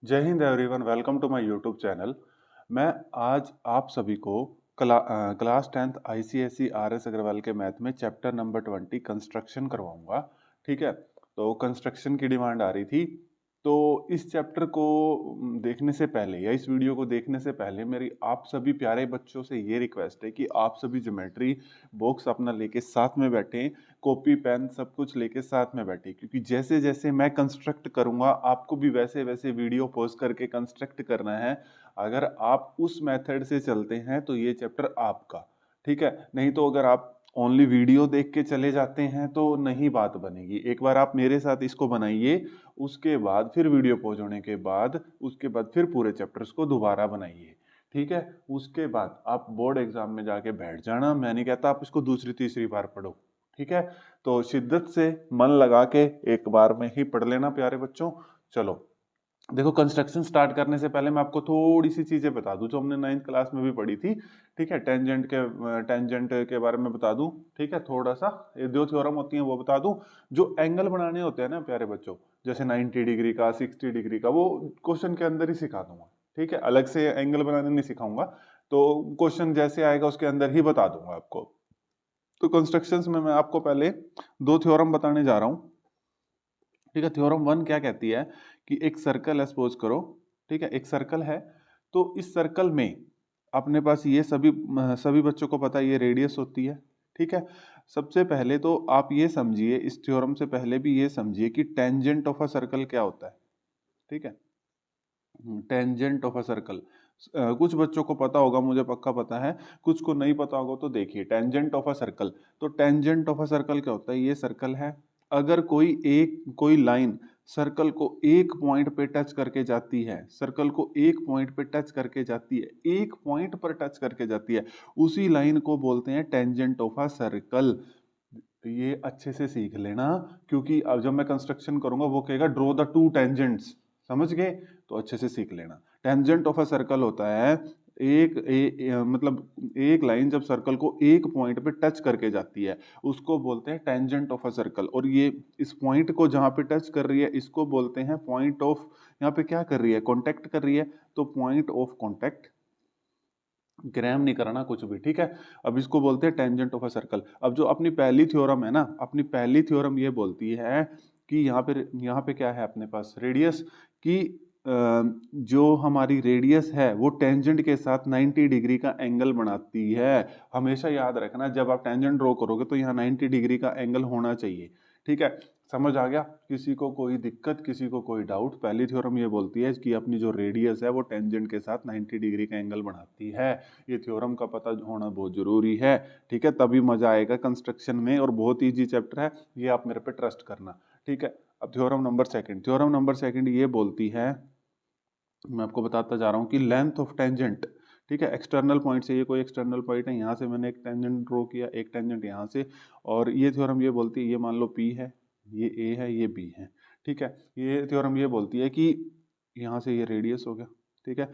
जय Hind everyone, welcome to my YouTube channel. मैं आज आप सभी को class 10th ICSE RS Agarwal के मैथ में चैप्टर नंबर 20 कंस्ट्रक्शन करवाऊंगा। ठीक है, तो कंस्ट्रक्शन की डिमांड आ रही थी। तो इस चैप्टर को देखने से पहले या इस वीडियो को देखने से पहले मेरी आप सभी प्यारे बच्चों से ये रिक्वेस्ट है कि आप सभी ज्योमेट्री बॉक्स अपना लेके साथ में बैठें, कॉपी पेन सब कुछ लेके साथ में बैठे, क्योंकि जैसे जैसे मैं कंस्ट्रक्ट करूंगा आपको भी वैसे वैसे वीडियो पॉज करके कंस्ट्रक्ट करना है। अगर आप उस मेथड से चलते हैं तो ये चैप्टर आपका, ठीक है। नहीं तो अगर आप ओनली वीडियो देख के चले जाते हैं तो नहीं बात बनेगी। एक बार आप मेरे साथ इसको बनाइए, उसके बाद फिर वीडियो पॉज होने के बाद उसके बाद फिर पूरे चैप्टर्स को दोबारा बनाइए, ठीक है। उसके बाद आप बोर्ड एग्जाम में जाके बैठ जाना। मैं नहीं कहता आप इसको दूसरी तीसरी बार पढ़ो, ठीक है। तो शिद्दत से मन लगा के एक बार में ही पढ़ लेना प्यारे बच्चों। चलो देखो, कंस्ट्रक्शन स्टार्ट करने से पहले मैं आपको थोड़ी सी चीजें बता दूं जो हमने 9th क्लास में भी पढ़ी थी, ठीक है। टेंजेंट के बारे में बता दूं, ठीक है। थोड़ा सा ये दो थ्योरम होती हैं वो बता दूं। जो एंगल बनाने होते हैं ना प्यारे बच्चों, जैसे 90 डिग्री का, 60 डिग्री का, वो क्वेश्चन के अंदर ही सिखा दूंगा, ठीक है। अलग से एंगल बनाने नहीं सिखाऊंगा। तो क्वेश्चन जैसे आएगा उसके अंदर ही बता दूंगा आपको। तो कंस्ट्रक्शंस में मैं आपको पहले दो थ्योरम बताने जा रहा हूं, ठीक है। थ्योरम 1 क्या कहती है कि एक सर्कल है, सपोज करो, ठीक है। एक सर्कल है, तो इस सर्कल में अपने पास ये सभी बच्चों को पता है ये रेडियस होती है, ठीक है। सबसे पहले तो आप ये समझिए, इस थ्योरम से पहले भी ये समझिए कि टेंजेंट ऑफ अ सर्कल क्या होता है, ठीक है। टेंजेंट ऑफ अ सर्कल कुछ बच्चों को पता होगा, मुझे पक्का पता है, कुछ को नहीं पता होगा। तो देखिए, टेंजेंट ऑफ अ सर्कल, तो टेंजेंट ऑफ अ सर्कल क्या होता है। ये सर्कल है, अगर कोई लाइन सर्कल को एक पॉइंट पे टच करके जाती है, सर्कल को एक पॉइंट पे टच करके जाती है, एक पॉइंट पर टच करके जाती है, उसी लाइन को बोलते हैं टेंजेंट ऑफ अ सर्कल। ये अच्छे से सीख लेना, क्योंकि अब जब मैं कंस्ट्रक्शन करूंगा वो कहेगा ड्रॉ द टू टेंजेंट्स, समझ गए। तो अच्छे से सीख लेना। टेंजेंट ऑफ अ सर्कल होता है मतलब एक लाइन जब सर्कल को एक पॉइंट पे टच करके जाती है उसको बोलते हैं टेंजेंट ऑफ अ सर्कल। और ये इस पॉइंट को जहां पे टच कर रही है इसको बोलते हैं पॉइंट ऑफ, यहाँ पे क्या कर रही है, कॉन्टेक्ट कर रही है, तो पॉइंट ऑफ कॉन्टेक्ट। ग्राम नहीं करना कुछ भी, ठीक है। अब इसको बोलते हैं टेंजेंट ऑफ अ सर्कल। अब जो अपनी पहली थ्योरम है ना, अपनी पहली थ्योरम ये बोलती है कि यहाँ पे क्या है अपने पास रेडियस की, जो हमारी रेडियस है वो टेंजेंट के साथ 90 डिग्री का एंगल बनाती है। हमेशा याद रखना, जब आप टेंजेंट ड्रॉ करोगे तो यहाँ 90 डिग्री का एंगल होना चाहिए, ठीक है। समझ आ गया? किसी को कोई दिक्कत, किसी को कोई डाउट? पहली थ्योरम ये बोलती है कि अपनी जो रेडियस है वो टेंजेंट के साथ 90 डिग्री का एंगल बनाती है। ये थ्योरम का पता होना बहुत जरूरी है, ठीक है। तभी मजा आएगा कंस्ट्रक्शन में, और बहुत इजी चैप्टर है ये, आप मेरे पे ट्रस्ट करना, ठीक है। अब थ्योरम नंबर सेकंड ये बोलती है, मैं आपको बताता जा रहा हूँ कि लेंथ ऑफ टेंजेंट, ठीक है। एक्सटर्नल पॉइंट से, ये कोई एक्सटर्नल पॉइंट है, यहाँ से मैंने एक टेंजेंट ड्रॉ किया, एक टेंजेंट यहाँ से, और ये थ्योरम ये बोलती है, ये मान लो P है, ये A है, ये B है, ठीक है। ये थ्योरम ये बोलती है कि यहाँ से ये रेडियस हो गया, ठीक है,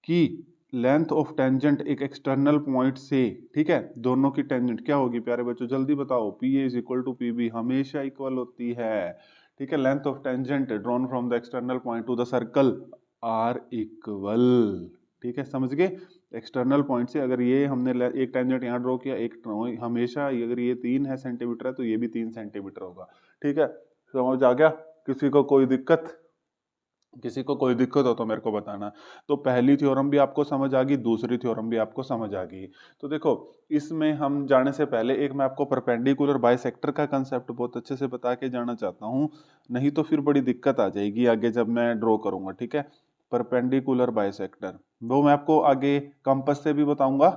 कि लेंथ ऑफ टेंजेंट एक एक्सटर्नल पॉइंट से, ठीक है, दोनों की टेंजेंट क्या होगी प्यारे बच्चों, जल्दी बताओ। PA is equal to PB, हमेशा इक्वल होती है, ठीक है। Length of tangent drawn from the external point to the circle are equal, ठीक है, समझ गए। एक्सटर्नल पॉइंट से अगर ये हमने एक टेंजेंट यहाँ ड्रॉ किया, एक हमेशा अगर ये 3 सेंटीमीटर है तो ये भी 3 सेंटीमीटर होगा, ठीक है। समझ आ गया? किसी को कोई दिक्कत? किसी को कोई दिक्कत हो तो मेरे को बताना। तो पहली थ्योरम भी आपको समझ आ गई, दूसरी थ्योरम भी आपको समझ आ गई। तो देखो, इसमें हम जाने से पहले एक मैं आपको परपेंडिकुलर बाइसेक्टर का कंसेप्ट बहुत अच्छे से बता के जाना चाहता हूँ, नहीं तो फिर बड़ी दिक्कत आ जाएगी आगे जब मैं ड्रॉ करूंगा, ठीक है। परपेंडिकुलर बाइसेक्टर वो मैं आपको आगे कंपास से भी बताऊंगा,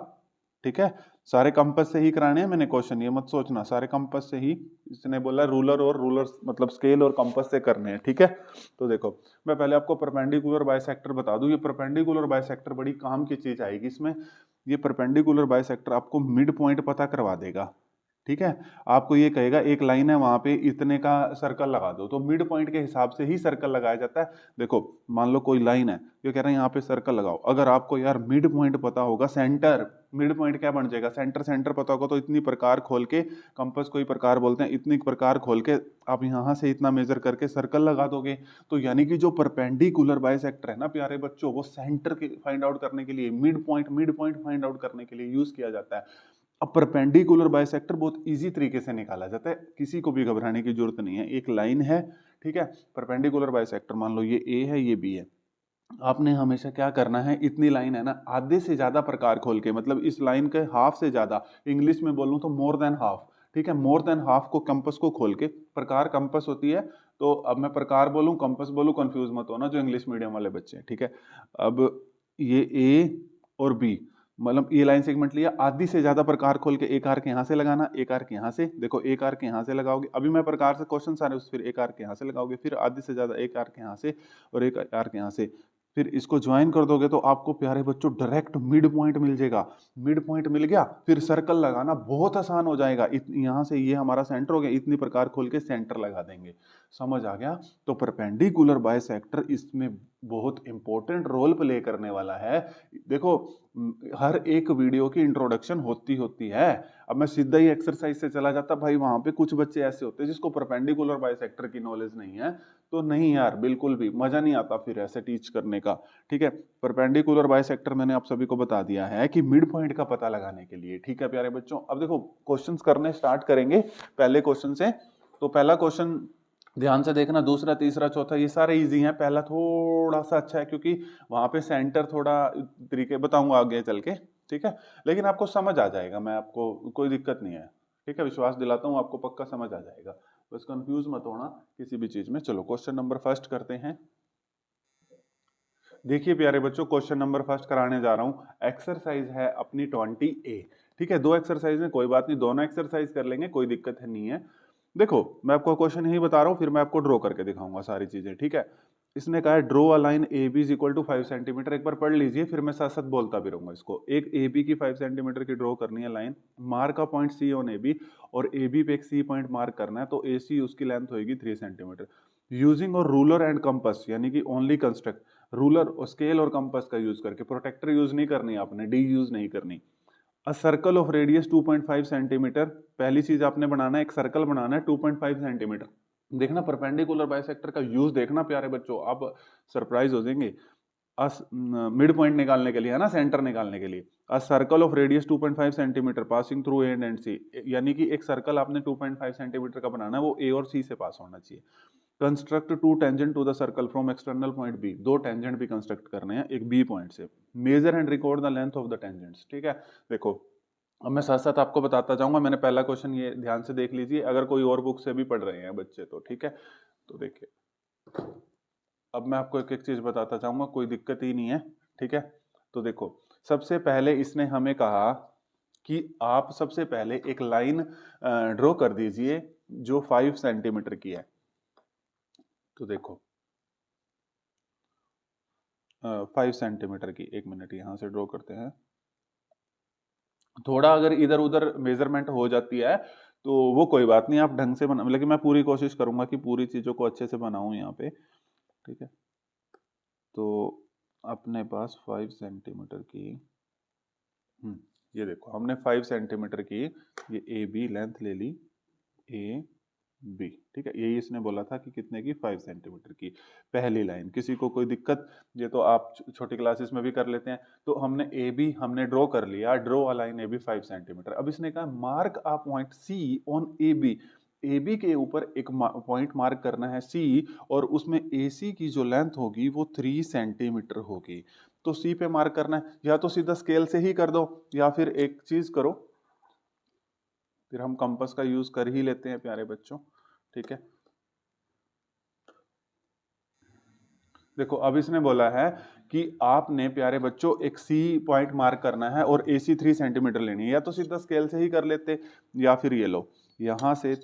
ठीक है। सारे कंपास से ही कराने हैं मैंने क्वेश्चन, ये मत सोचना सारे कंपास से ही, इसने बोला रूलर और रूलर मतलब स्केल और कंपास से करने हैं, ठीक है। तो देखो, मैं पहले आपको परपेंडिकुलर बाइसेक्टर बता दूं। ये परपेंडिकुलर बाइसेक्टर बड़ी काम की चीज आएगी इसमें। ये परपेंडिकुलर बाइसेक्टर आपको मिड पॉइंट पता करवा देगा, ठीक है। आपको ये कहेगा एक लाइन है वहां पे इतने का सर्कल लगा दो, तो मिड पॉइंट के हिसाब से ही सर्कल लगाया जाता है। देखो, मान लो कोई लाइन है, ये कह रहे हैं यहाँ पे सर्कल लगाओ, अगर आपको यार मिड पॉइंट पता होगा, सेंटर मिड पॉइंट क्या बन जाएगा, सेंटर सेंटर पता होगा तो इतनी प्रकार खोल के, कंपास को ही प्रकार बोलते हैं, इतनी प्रकार खोल के आप यहाँ से इतना मेजर करके सर्कल लगा दोगे। तो यानी कि जो परपेंडिकुलर बाइसेक्टर है ना प्यारे बच्चों, वो सेंटर के फाइंड आउट करने के लिए, मिड पॉइंट फाइंड आउट करने के लिए यूज किया जाता है। अब परपेंडिकुलर बाइसेक्टर बहुत इजी तरीके से निकाला जाता है, किसी को भी घबराने की जरूरत नहीं है। एक लाइन है, ठीक है, परपेंडिकुलर बाइसेक्टर, मान लो ये ए है ये बी है, आपने हमेशा क्या करना है, इतनी लाइन है ना, आधे से ज्यादा प्रकार खोल के, मतलब इस लाइन के हाफ से ज्यादा, इंग्लिश में बोलूं तो मोर देन हाफ, ठीक है, मोर देन हाफ को कंपास को खोल के, प्रकार कंपास होती है, तो अब मैं प्रकार बोलूं कंपास बोलूं कंफ्यूज मत होना जो इंग्लिश मीडियम वाले बच्चे हैं, ठीक है। अब ये ए और बी, मतलब ये लाइन सेगमेंट लिया, आधी से ज्यादा प्रकार खोल के एक आर्क यहाँ से लगाना, एक आर्क यहाँ से, देखो एक आर्क यहाँ से लगाओगे, अभी मैं प्रकार से क्वेश्चन सारे, फिर एक आर्क यहाँ से लगाओगे, फिर आधी से ज्यादा एक आर्क यहाँ से और एक आर्क यहाँ से, फिर इसको ज्वाइन कर दोगे तो आपको प्यारे बच्चों डायरेक्ट मिड पॉइंट मिल जाएगा। मिड पॉइंट मिल गया, फिर सर्कल लगाना बहुत आसान हो जाएगा, यहाँ से ये हमारा सेंटर हो गया, इतनी प्रकार खोल के सेंटर लगा देंगे। समझ आ गया? तो परपेंडिकुलर बाइसेक्टर इसमें बहुत इंपॉर्टेंट रोल प्ले करने वाला है। देखो हर एक वीडियो की इंट्रोडक्शन होती है। अब मैं सीधा ही एक्सरसाइज से चला जाता भाई, वहां पे कुछ बच्चे ऐसे होते हैं जिसको परपेंडिकुलर बाइसेक्टर की नॉलेज नहीं है, तो नहीं यार, बिल्कुल भी मजा नहीं आता फिर ऐसे टीच करने का, ठीक है। परपेंडिकुलर बाइसेक्टर मैंने आप सभी को बता दिया है कि मिड पॉइंट का पता लगाने के लिए, ठीक है प्यारे बच्चों। अब देखो क्वेश्चंस करने स्टार्ट करेंगे पहले क्वेश्चन से। तो पहला क्वेश्चन ध्यान से देखना, दूसरा तीसरा चौथा ये सारे इजी हैं, पहला थोड़ा सा अच्छा है क्योंकि वहां पे सेंटर थोड़ा तरीके बताऊंगा आगे चल के, ठीक है, लेकिन आपको समझ आ जाएगा, मैं आपको कोई दिक्कत नहीं है, ठीक है, विश्वास दिलाता हूँ आपको पक्का समझ आ जाएगा, बस कंफ्यूज मत होना किसी भी चीज में। चलो क्वेश्चन नंबर फर्स्ट करते हैं। देखिए प्यारे बच्चों, क्वेश्चन नंबर फर्स्ट कराने जा रहा हूं, एक्सरसाइज है अपनी 20A, ठीक है, दो एक्सरसाइज में कोई बात नहीं, दोनों एक्सरसाइज कर लेंगे, कोई दिक्कत है नहीं है। देखो मैं आपको क्वेश्चन यही बता रहा हूँ, फिर मैं आपको ड्रॉ करके दिखाऊंगा सारी चीजें, ठीक है। इसने कहा है draw a line A B is equal to 5 centimetre, एक बार पढ़ लीजिए फिर मैं साथ साथ बोलता भी रहूंगा इसको। एक ए बी की 5 सेंटीमीटर की ड्रॉ करनी है लाइन, मार्क का point C on A B, और ए बी पे एक सी पॉइंट मार्क करना है, तो ए सी उसकी लेंथ होगी 3 सेंटीमीटर। यूजिंग और रूलर एंड कंपास, यानी कि ओनली कंस्ट्रक्ट, रूलर और स्केल और कंपास का यूज करके, प्रोटेक्टर यूज नहीं करनी आपने, डी यूज नहीं करनी। अ सर्कल ऑफ रेडियस 2.5 सेंटीमीटर, पहली चीज आपने बनाना है, एक सर्कल बनाना है 2.5 सेंटीमीटर। देखना परपेंडिकुलर बाइसेक्टर का यूज देखना प्यारे बच्चों, आप सरप्राइज हो जाएंगे। मिड पॉइंट निकालने के लिए है ना, सेंटर निकालने के लिए। A circle of radius 2.5 centimetre passing through A and C, यानी कि एक सर्कल आपने 2.5 सेंटीमीटर का बनाना है, वो ए और सी से पास होना चाहिए। Construct two tangent to the circle from external point B, दो टेंजेंट भी कंस्ट्रक्ट करने हैं एक बी पॉइंट से। Measure and record the length of the tangents, ठीक है। देखो अब मैं साथ साथ आपको बताता जाऊंगा, मैंने पहला क्वेश्चन ये ध्यान से देख लीजिए, अगर कोई और बुक से भी पढ़ रहे हैं बच्चे तो ठीक है। तो देखिए अब मैं आपको एक एक चीज बताता जाऊंगा, कोई दिक्कत ही नहीं है, ठीक है। तो देखो सबसे पहले इसने हमें कहा कि आप सबसे पहले एक लाइन ड्रॉ कर दीजिए जो 5 सेंटीमीटर की है। तो देखो 5 सेंटीमीटर की, एक मिनट यहां से ड्रॉ करते हैं। थोड़ा अगर इधर उधर मेजरमेंट हो जाती है तो वो कोई बात नहीं, आप ढंग से बना, लेकिन मैं पूरी कोशिश करूंगा कि पूरी चीजों को अच्छे से बनाऊं यहाँ पे, ठीक है। तो अपने पास 5 सेंटीमीटर की, ये देखो हमने 5 सेंटीमीटर की ये ए बी लेंथ ले ली, ए बी, ठीक है, यही इसने बोला था कि कितने की, 5 सेंटीमीटर की पहली लाइन। किसी को कोई दिक्कत, ये तो आप छोटी क्लासेस में भी कर लेते हैं। तो हमने ए बी हमने ड्रॉ कर लिया, draw a line A B 5 centimetre. अब इसने कहा mark a point C on A B, A B के ऊपर एक पॉइंट मार्क करना है सी, और उसमें ए सी की जो लेंथ होगी वो 3 सेंटीमीटर होगी। तो सी पे मार्क करना है, या तो सीधा स्केल से ही कर दो, या फिर एक चीज करो, फिर हम कंपास का यूज कर ही लेते हैं प्यारे बच्चों, ठीक है। देखो अब इसने बोला है कि आपने प्यारे बच्चों एक सी पॉइंट मार्क करना है और ए सी 3 सेंटीमीटर लेनी है, या तो सीधा स्केल से ही कर लेते, या फिर ये लो यहाँ से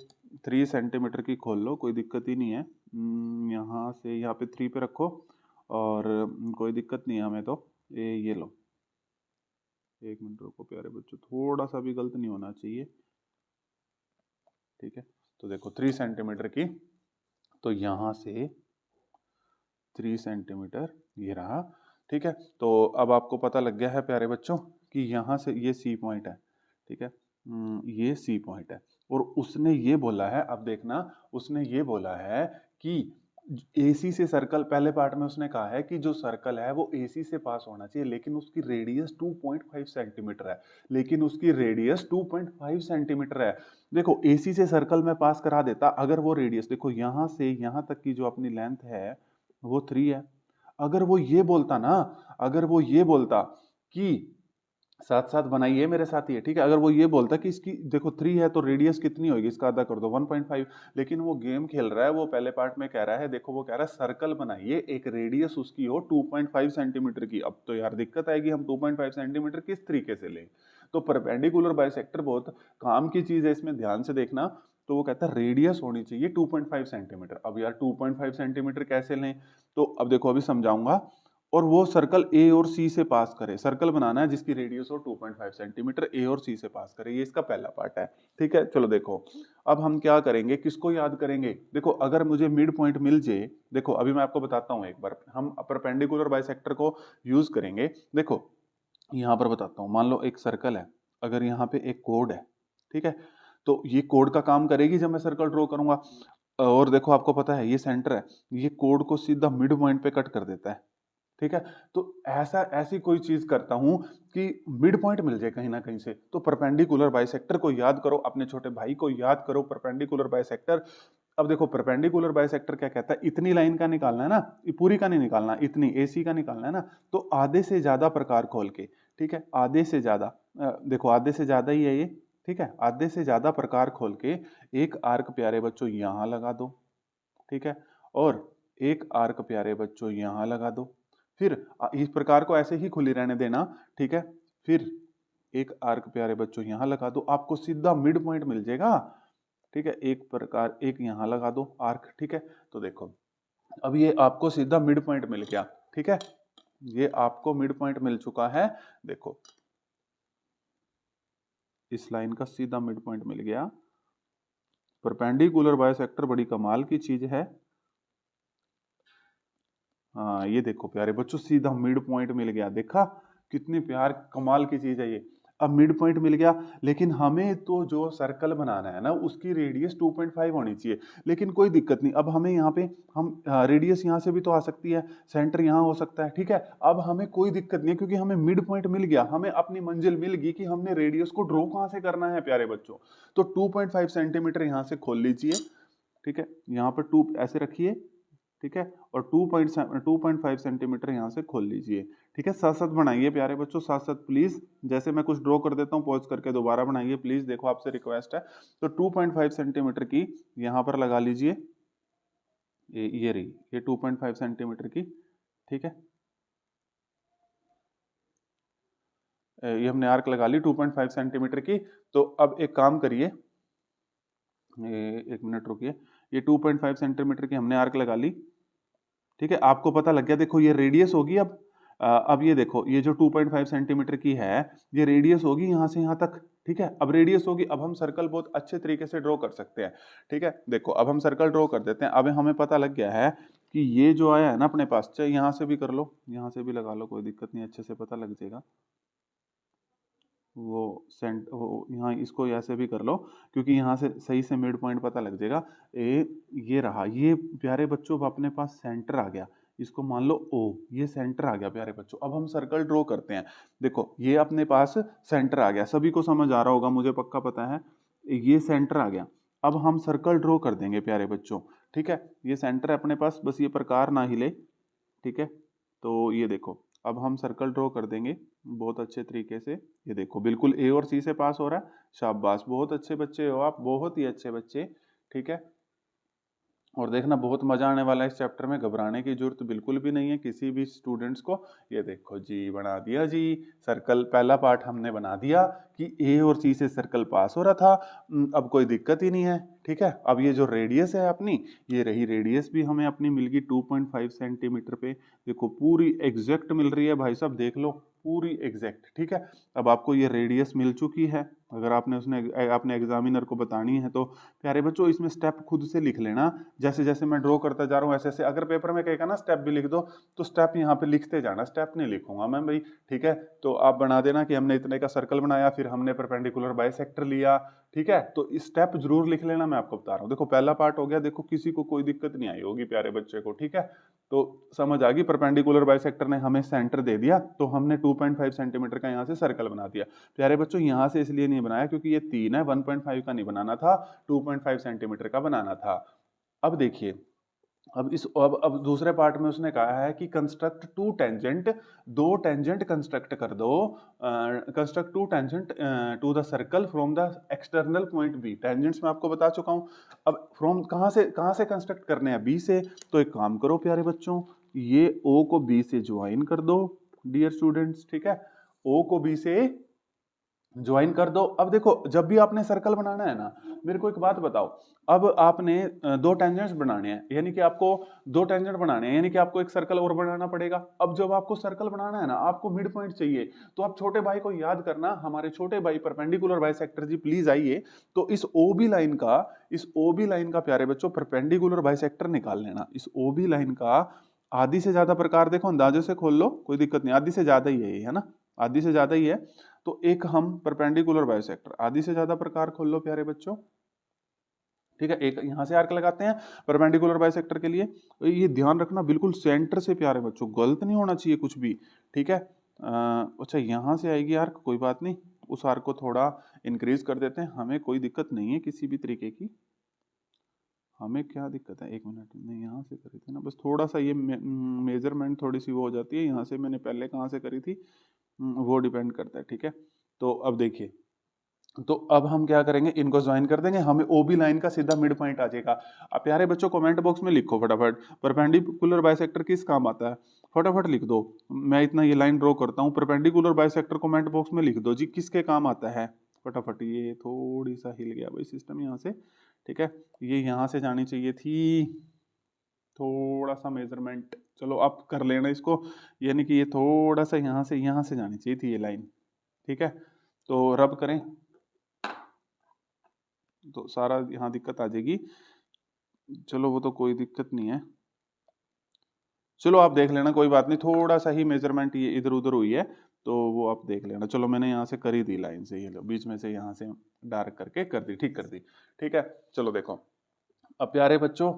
3 सेंटीमीटर की खोल लो, कोई दिक्कत ही नहीं है। यहाँ से यहाँ पे 3 पे रखो, और कोई दिक्कत नहीं है हमें, तो ये लो, एक मिनट रुको प्यारे बच्चों, थोड़ा सा भी गलत नहीं होना चाहिए, ठीक है। तो देखो 3 सेंटीमीटर की, तो यहाँ से 3 सेंटीमीटर ये रहा, ठीक है, तो अब आपको पता लग गया है प्यारे बच्चों कि यहाँ से ये सी पॉइंट है, ठीक है, ये सी पॉइंट है और उसने ये बोला है, अब देखना, उसने ये बोला है कि एसी से सर्कल, पहले पार्ट में उसने कहा है कि जो सर्कल है वो एसी से पास होना चाहिए, लेकिन उसकी रेडियस 2.5 सेंटीमीटर है, लेकिन उसकी रेडियस 2.5 सेंटीमीटर है। देखो एसी से सर्कल में पास करा देता, अगर वो रेडियस देखो यहाँ से यहाँ तक की जो अपनी लेंथ है वो 3 है। अगर वो ये बोलता ना, अगर वो ये बोलता कि साथ साथ बनाइए मेरे साथ ही है, ठीक है, अगर वो ये बोलता कि इसकी देखो 3 है तो रेडियस कितनी होगी, इसका आधा कर दो 1.5, लेकिन वो गेम खेल रहा है, वो पहले पार्ट में कह रहा है, देखो वो कह रहा है सर्कल बनाइए, एक रेडियस उसकी हो 2.5 सेंटीमीटर की। अब तो यार दिक्कत आएगी, हम 2.5 सेंटीमीटर किस तरीके से लें? तो परपेंडिकुलर बाइसेक्टर बहुत काम की चीज है, इसमें ध्यान से देखना। तो वो कहता है रेडियस होनी चाहिए 2.5 सेंटीमीटर। अब यार 2.5 सेंटीमीटर कैसे लें? तो अब देखो अभी समझाऊंगा। और वो सर्कल ए और सी से पास करे, सर्कल बनाना है जिसकी रेडियस हो 2.5 सेंटीमीटर, ए और सी से पास करे, ये इसका पहला पार्ट है। ठीक है, चलो देखो अब हम क्या करेंगे, किसको याद करेंगे? देखो अगर मुझे मिड पॉइंट मिल जाए, देखो अभी मैं आपको बताता हूं, एक बार हम परपेंडिकुलर बाइसेक्टर को यूज करेंगे। देखो यहां पर बताता हूं, मान लो एक सर्कल है, अगर यहाँ पे एक कोड है, ठीक है, तो ये कोड का काम करेगी जब मैं सर्कल ड्रॉ करूंगा। और देखो आपको पता है ये सेंटर है, ये कोड को सीधा मिड पॉइंट पे कट कर देता है। ठीक है, तो ऐसा ऐसी कोई चीज करता हूं कि मिड पॉइंट मिल जाए कहीं ना कहीं से। तो परपेंडिकुलर बाइसेक्टर को याद करो, अपने छोटे भाई को याद करो परपेंडिकुलर बाइसेक्टर। अब देखो परपेंडिकुलर बाइसेक्टर क्या कहता है, इतनी लाइन का निकालना है ना, ये पूरी का नहीं निकालना, इतनी एसी का निकालना है ना, तो आधे से ज्यादा प्रकार खोल के, ठीक है, आधे से ज्यादा, देखो आधे से ज्यादा ही है ये, ठीक है, आधे से ज्यादा प्रकार खोल के एक आर्क प्यारे बच्चों यहां लगा दो, ठीक है, और एक आर्क प्यारे बच्चों यहां लगा दो। फिर इस प्रकार को ऐसे ही खुली रहने देना, ठीक है, फिर एक आर्क प्यारे बच्चों यहां लगा दो, आपको सीधा मिड पॉइंट मिल जाएगा। ठीक है, एक प्रकार एक यहां लगा दो आर्क, ठीक है, तो देखो अब ये आपको सीधा मिड पॉइंट मिल गया। ठीक है, ये आपको मिड पॉइंट मिल चुका है। देखो इस लाइन का सीधा मिड पॉइंट मिल गया। परपेंडिकुलर बाइसेक्टर बड़ी कमाल की चीज है। हाँ ये देखो प्यारे बच्चों सीधा मिड पॉइंट मिल गया, देखा कितनी प्यार कमाल की चीज है ये। अब मिड पॉइंट मिल गया, लेकिन हमें तो जो सर्कल बनाना है ना उसकी रेडियस 2.5 होनी चाहिए, लेकिन कोई दिक्कत नहीं, अब हमें यहाँ पे हम रेडियस यहाँ से भी तो आ सकती है, सेंटर यहाँ हो सकता है, ठीक है, अब हमें कोई दिक्कत नहीं है क्योंकि हमें मिड पॉइंट मिल गया, हमें अपनी मंजिल मिल गई कि हमने रेडियस को ड्रॉ कहाँ से करना है प्यारे बच्चों। तो 2.5 सेंटीमीटर यहाँ से खोल लीजिए, ठीक है, यहाँ पर 2 ऐसे रखिए, ठीक है, और 2.5 सेंटीमीटर यहाँ से खोल लीजिए। ठीक है, साथ साथ बनाइए प्यारे बच्चों, साथ साथ प्लीज, जैसे मैं कुछ ड्रॉ कर देता हूँ पॉज करके दोबारा बनाइए प्लीज, देखो आपसे रिक्वेस्ट है। तो 2.5 सेंटीमीटर की यहाँ पर लगा लीजिए, ये रही ये 2.5 सेंटीमीटर की, ठीक है, ये हमने आर्क लगा ली 2.5 सेंटीमीटर की। तो अब एक काम करिए, एक मिनट रुकिए, ये 2.5 सेंटीमीटर की हमने आर्क लगा ली, ठीक है, आपको पता लग गया, देखो ये रेडियस होगी। अब ये देखो ये जो 2.5 सेंटीमीटर की है ये रेडियस होगी यहाँ से यहाँ तक, ठीक है, अब रेडियस होगी, अब हम सर्कल बहुत अच्छे तरीके से ड्रॉ कर सकते हैं। ठीक है, देखो अब हम सर्कल ड्रॉ कर देते हैं। अब हमें पता लग गया है कि ये जो आया है ना अपने पास, चाहे यहाँ से भी कर लो, यहाँ से भी लगा लो, कोई दिक्कत नहीं, अच्छे से पता लग जाएगा। वो यहाँ इसको ऐसे भी कर लो क्योंकि यहाँ से सही से मिड पॉइंट पता लग जाएगा। ये रहा, ये प्यारे बच्चों अब अपने पास सेंटर आ गया, इसको मान लो ओ, ये सेंटर आ गया प्यारे बच्चों। अब हम सर्कल ड्रॉ करते हैं, देखो ये अपने पास सेंटर आ गया, सभी को समझ आ रहा होगा मुझे पक्का पता है, ये सेंटर आ गया। अब हम सर्कल ड्रॉ कर देंगे प्यारे बच्चों, ठीक है, ये सेंटर है अपने पास, बस ये प्रकार ना हिले, ठीक है, तो ये देखो अब हम सर्कल ड्रॉ कर देंगे बहुत अच्छे तरीके से। ये देखो बिल्कुल ए और सी से पास हो रहा है, शाबाश, बहुत अच्छे बच्चे हो आप, बहुत ही अच्छे बच्चे। ठीक है, और देखना बहुत मजा आने वाला है इस चैप्टर में, घबराने की जरूरत बिल्कुल भी नहीं है किसी भी स्टूडेंट्स को। ये देखो जी बना दिया जी सर्कल, पहला पार्ट हमने बना दिया कि ए और सी से सर्कल पास हो रहा था। अब कोई दिक्कत ही नहीं है। ठीक है, अब ये जो रेडियस है अपनी, ये रही रेडियस भी हमें अपनी मिल गई 2.5 सेंटीमीटर पे, देखो पूरी एग्जैक्ट मिल रही है भाई साहब, देख लो पूरी एग्जैक्ट। ठीक है, अब आपको ये रेडियस मिल चुकी है, अगर आपने एग्जामिनर को बतानी है तो प्यारे बच्चों इसमें स्टेप खुद से लिख लेना। जैसे जैसे मैं ड्रॉ करता जा रहा हूँ ऐसे ऐसे, अगर पेपर में कहेगा ना स्टेप भी लिख दो तो स्टेप यहाँ पे लिखते जाना, स्टेप नहीं लिखूंगा मैं भाई, ठीक है। तो आप बना देना कि हमने इतने का सर्कल बनाया, फिर हमने परपेंडिकुलर बाइसेक्टर लिया, ठीक है। तो स्टेप जरूर लिख लेना, मैं आपको बता रहा हूँ। देखो पहला पार्ट हो गया, देखो किसी को कोई दिक्कत नहीं आई होगी प्यारे बच्चे को, ठीक है। तो समझ आ गई, परपेंडिकुलर बाइसेक्टर ने हमें सेंटर दे दिया तो हमने 2.5 सेंटीमीटर का यहाँ से सर्कल बना दिया। प्यारे बच्चों यहाँ से इसलिए नहीं बनाया क्योंकि ये 3 है, 1.5 का नहीं बनाना था, 2.5 सेंटीमीटर का बनाना था। अब देखिए, अब दूसरे पार्ट में उसने कहा है कि कंस्ट्रक्ट टू टेंजेंट, दो टेंजेंट कंस्ट्रक्ट कर दो, construct two tangent to the circle from the external point B. Tangents मैं आपको बता चुका हूं। अब फ्रॉम कहां से कंस्ट्रक्ट करने हैं, बी से। तो एक काम करो प्यारे बच्चों, ये ओ को बी से ज्वाइन कर दो डियर स्टूडेंट्स, ठीक है। ओ को बी से ज्वाइन कर दो। अब देखो जब भी आपने सर्कल बनाना है ना, मेरे को एक बात बताओ, अब आपने दो टेंजेंट्स बनाने हैं, यानी कि आपको दो टेंजेंट बनाने हैं, यानी कि आपको एक सर्कल और बनाना पड़ेगा। अब जब आपको सर्कल बनाना है ना, आपको मिड पॉइंट चाहिए, तो आप छोटे भाई को याद करना, हमारे छोटे भाई परपेंडिकुलर बाइसेक्टर जी प्लीज आइए। तो इस ओबी लाइन का प्यारे बच्चों परपेंडिकुलर बाइसेक्टर निकाल लेना। इस ओबी लाइन का आधी से ज्यादा प्रकार देखो अंदाजे से खोल लो, कोई दिक्कत नहीं, आधी से ज्यादा ही है ना, आधी से ज्यादा ही है। तो एक हम परपेंडिकुलर बाइसेक्टर आधी से ज्यादा प्रकार खोल लो प्यारे बच्चों, ठीक है। एक यहां से आर्क लगाते हैं परपेंडिकुलर बाइसेक्टर के लिए। ये ध्यान रखना बिल्कुल सेंटर से प्यारे बच्चों, गलत नहीं होना चाहिए कुछ भी, ठीक है। अच्छा यहां से आएगी आर्क, कोई बात नहीं, उस आर्क को थोड़ा इंक्रीज कर देते हैं, हमें कोई दिक्कत नहीं है किसी भी तरीके की। हमें क्या दिक्कत है, एक मिनट, नहीं यहाँ से करी थी ना, बस थोड़ा सा ये मेजरमेंट थोड़ी सी वो हो जाती है, यहाँ से मैंने पहले कहाँ से करी थी वो डिपेंड करता है, ठीक है। तो अब देखिए, तो अब हम क्या करेंगे, इनको ज्वाइन कर देंगे, हमें ओबी लाइन का सीधा मिड पॉइंट आ जाएगा। अब प्यारे बच्चों कमेंट बॉक्स में लिखो फटाफट, परपेंडिकुलर बाइसेक्टर किस काम आता है, फटाफट लिख दो। मैं इतना ये लाइन ड्रॉ करता हूँ, परपेंडिकुलर बाइसेक्टर कमेंट बॉक्स में लिख दो जी, किसके काम आता है फटाफट। ये थोड़ी सा हिल गया भाई सिस्टम यहाँ से, ठीक है। ये यहाँ से जानी चाहिए थी, थोड़ा सा मेजरमेंट, चलो आप कर लेना इसको, यानी कि ये थोड़ा सा यहाँ से जानी चाहिए थी ये लाइन, ठीक है। तो रब करें तो सारा यहाँ दिक्कत आ जाएगी, चलो वो तो कोई दिक्कत नहीं है, चलो आप देख लेना, कोई बात नहीं, थोड़ा सा ही मेजरमेंट ये इधर उधर हुई है तो वो आप देख लेना। चलो मैंने यहाँ से करी दी लाइन से, ये लो बीच में से यहाँ से डार्क करके कर दी, ठीक कर दी, ठीक है। चलो देखो अब प्यारे बच्चों,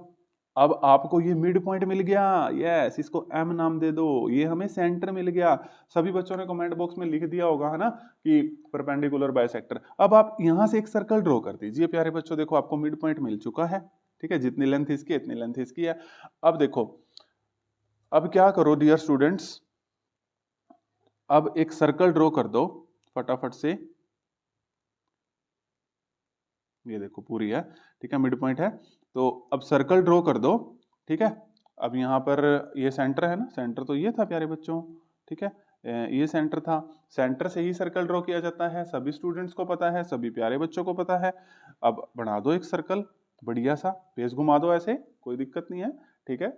अब आपको ये मिड पॉइंट मिल गया, यस, इसको एम नाम दे दो, ये हमें सेंटर मिल गया। सभी बच्चों ने कमेंट बॉक्स में लिख दिया होगा है ना कि परपेंडिकुलर बाइसेक्टर। अब आप यहां से एक सर्कल ड्रॉ कर दीजिए प्यारे बच्चों, देखो आपको मिड पॉइंट मिल चुका है, ठीक है, जितनी लेंथ इसकी इतनी लेंथ इसकी है। अब देखो, अब क्या करो डियर स्टूडेंट्स, अब एक सर्कल ड्रॉ कर दो फटाफट से, ये देखो पूरी है, ठीक है, मिड पॉइंट है। तो अब सर्कल ड्रॉ कर दो, ठीक है। अब यहाँ पर ये सेंटर है ना, सेंटर तो ये था प्यारे बच्चों, ठीक है, ये सेंटर था, सेंटर से ही सर्कल ड्रॉ किया जाता है, सभी स्टूडेंट्स को पता है, सभी प्यारे बच्चों को पता है। अब बना दो एक सर्कल बढ़िया सा, पेज घुमा दो ऐसे, कोई दिक्कत नहीं है, ठीक है।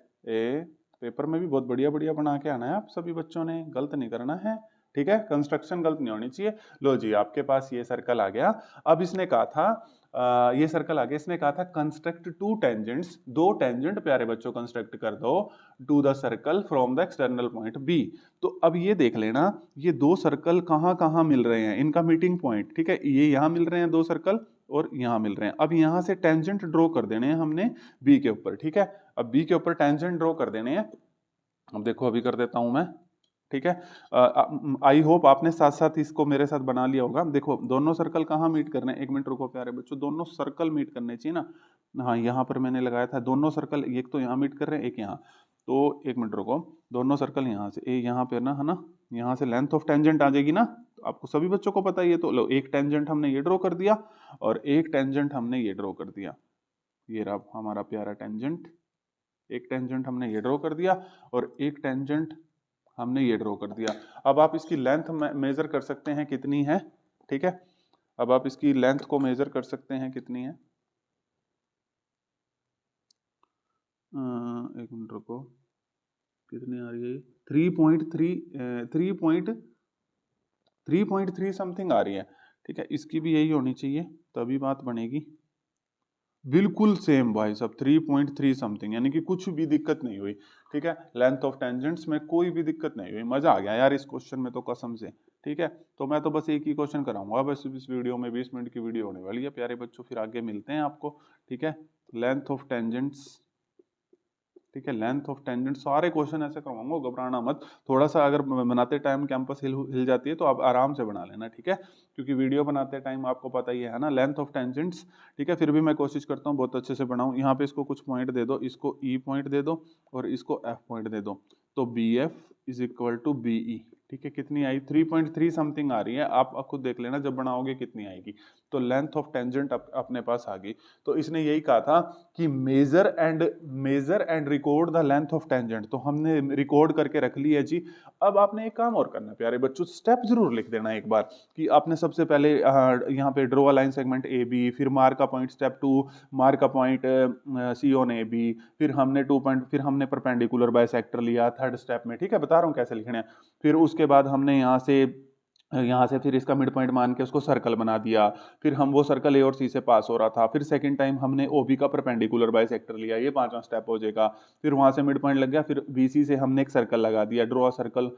पेपर में भी बहुत बढ़िया बढ़िया बना के आना है आप सभी बच्चों ने, गलत नहीं करना है, ठीक है, कंस्ट्रक्शन गलत नहीं होनी चाहिए। लो जी आपके पास ये सर्कल आ गया। अब इसने कहा था ये सर्कल आ गया, इसने कहा था कंस्ट्रक्ट टू टेंजेंट्स, दो टेंजेंट प्यारे बच्चों कंस्ट्रक्ट कर दो to the circle from the external point B. तो अब ये देख लेना, ये दो सर्कल कहाँ कहाँ मिल रहे हैं, इनका मीटिंग पॉइंट, ठीक है, ये यहाँ मिल रहे हैं दो सर्कल और यहाँ मिल रहे हैं। अब यहाँ से टेंजेंट ड्रॉ कर देने हैं हमने बी के ऊपर, ठीक है। अब बी के ऊपर टेंजेंट ड्रॉ कर देने हैं, अब देखो अभी कर देता हूं मैं, ठीक है। आई होप आपने साथ साथ इसको मेरे साथ बना लिया होगा। देखो दोनों सर्कल कहाँ मीट करने हैं, एक मिनट रुको प्यारे बच्चों, दोनों सर्कल मीट करने चाहिए ना, हाँ यहाँ पर मैंने लगाया था दोनों सर्कल, एक तो यहाँ मीट कर रहे हैं एक यहाँ, तो एक मिनट रुको, दोनों सर्कल यहाँ से यहाँ पे ना है ना, यहाँ से लेंथ ऑफ टेंजेंट आ जाएगी ना, तो आपको सभी बच्चों को पता ही है। तो लो एक टेंजेंट हमने ये ड्रॉ कर दिया और एक टेंजेंट हमने ये ड्रॉ कर दिया, ये रहा हमारा प्यारा टेंजेंट, एक टेंजेंट हमने ये ड्रॉ कर दिया और एक टेंजेंट हमने ये ड्रॉ कर दिया। अब आप इसकी लेंथ मेजर कर सकते हैं कितनी है, ठीक है। अब आप इसकी लेंथ को मेजर कर सकते हैं कितनी है, एक मिनट रुको, कितनी आ रही है, 3.3 3.3 समथिंग आ रही है, ठीक है, इसकी भी यही होनी चाहिए, तभी बात बनेगी। बिल्कुल सेम भाई साहब, 3.3 समथिंग, यानी कि कुछ भी दिक्कत नहीं हुई। ठीक है, लेंथ ऑफ टेंजेंट्स में कोई भी दिक्कत नहीं हुई, मजा आ गया यार इस क्वेश्चन में तो कसम से। ठीक है, तो मैं तो बस एक ही क्वेश्चन कराऊंगा बस इस वीडियो में, 20 मिनट की वीडियो होने वाली है प्यारे बच्चों, फिर आगे मिलते हैं आपको। ठीक है, लेंथ ऑफ टेंजेंट्स, ठीक है, लेंथ ऑफ टेंजेंट सारे क्वेश्चन ऐसे करवाऊंगा, घबराना मत। थोड़ा सा अगर बनाते टाइम कैंपस हिल जाती है तो आप आराम से बना लेना, ठीक है, क्योंकि वीडियो बनाते टाइम आपको पता ही है ना, लेंथ ऑफ टेंजेंट्स। ठीक है, फिर भी मैं कोशिश करता हूँ बहुत अच्छे से बनाऊँ। यहाँ पे इसको कुछ पॉइंट दे दो, इसको ई पॉइंट दे दो और इसको एफ पॉइंट दे दो, तो B F is equal to B E. ठीक है, कितनी आई, 3.3 समथिंग आ रही है, आप खुद देख लेना जब बनाओगे कितनी आएगी। तो लेंथ ऑफ टेंजेंट अपने पास आ गई। तो इसने यही कहा था कि measure and record the length of tangent, तो हमने रिकॉर्ड करके रख ली है जी। अब आपने एक काम और करना है प्यारे बच्चों, स्टेप जरूर लिख देना एक बार, कि आपने सबसे पहले यहाँ पे draw a line segment A B, फिर mark a point step 2, mark a point C on A B, फिर हमने 2 पॉइंट, फिर हमने परपेंडिकुलर बाइसेक्टर लिया थर्ड स्टेप में। ठीक है, बता रहा हूँ कैसे लिखने हैं। फिर उसके बाद हमने यहाँ से फिर इसका मिड पॉइंट मान के उसको सर्कल बना दिया, फिर हम वो सर्कल ए और सी से पास हो रहा था, फिर सेकंड टाइम हमने ओबी का परपेंडिकुलर बाइसेक्टर लिया, ये पांचवा स्टेप हो जाएगा। फिर वहां से मिड पॉइंट लग गया, फिर बीसी से हमने एक सर्कल लगा दिया, ड्रॉ सर्कल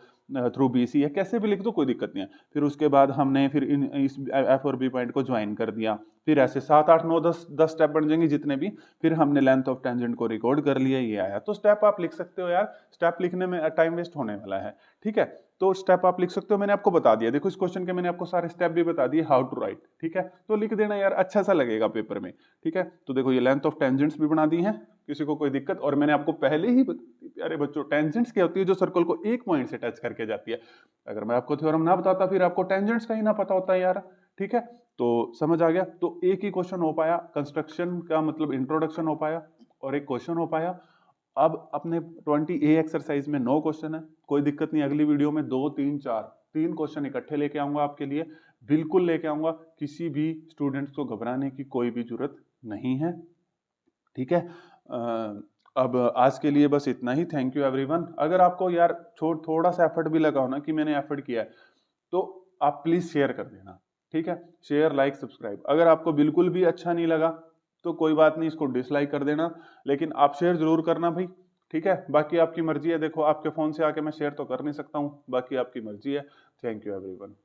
थ्रू बीसी है, कैसे भी लिख दो कोई दिक्कत नहीं है। फिर उसके बाद हमने फिर इस एफ और बी पॉइंट को ज्वाइन कर दिया, फिर ऐसे 7 8 9 10 स्टेप बन जाएंगे जितने भी, फिर हमने लेंथ ऑफ टेंजेंट को रिकॉर्ड कर लिया, ये आया। तो स्टेप आप लिख सकते हो यार, स्टेप लिखने में टाइम वेस्ट होने वाला है। ठीक है, तो स्टेप आप लिख सकते हो, मैंने आपको बता दिया, देखो इस क्वेश्चन के मैंने आपको सारे स्टेप भी बता दिए, हाउ टू राइट। ठीक है, तो लिख देना यार, अच्छा सा लगेगा पेपर में। ठीक है, तो देखो ये लेंथ ऑफ टेंजेंट्स भी बना दी है, किसी को कोई दिक्कत? और मैंने आपको पहले ही प्यारे बच्चों, टेंजेंट्स क्या होती है, जो सर्कल को एक पॉइंट से टच करके जाती है। अगर मैं आपको थ्योरम ना बताता फिर आपको टेंजेंट्स का ही ना पता होता यार। ठीक है, तो समझ आ गया। तो एक ही क्वेश्चन हो पाया, कंस्ट्रक्शन का मतलब इंट्रोडक्शन हो पाया, और एक क्वेश्चन हो पाया। अब अपने 20A एक्सरसाइज में 9 क्वेश्चन है, कोई दिक्कत नहीं, अगली वीडियो में 2 3 4 3 क्वेश्चन इकट्ठे लेके आऊंगा आपके लिए, बिल्कुल लेके आऊंगा, किसी भी स्टूडेंट्स को घबराने की कोई भी जरूरत नहीं है। ठीक है, अब आज के लिए बस इतना ही। Thank you everyone. अगर आपको यार थोड़ा सा एफर्ट भी लगा हो ना, कि मैंने एफर्ट किया है, तो आप प्लीज शेयर कर देना। ठीक है, शेयर लाइक सब्सक्राइब। अगर आपको बिल्कुल भी अच्छा नहीं लगा तो कोई बात नहीं, इसको डिसलाइक कर देना, लेकिन आप शेयर जरूर करना भाई। ठीक है, बाकी आपकी मर्जी है, देखो आपके फोन से आके मैं शेयर तो कर नहीं सकता हूँ, बाकी आपकी मर्जी है। Thank you everyone.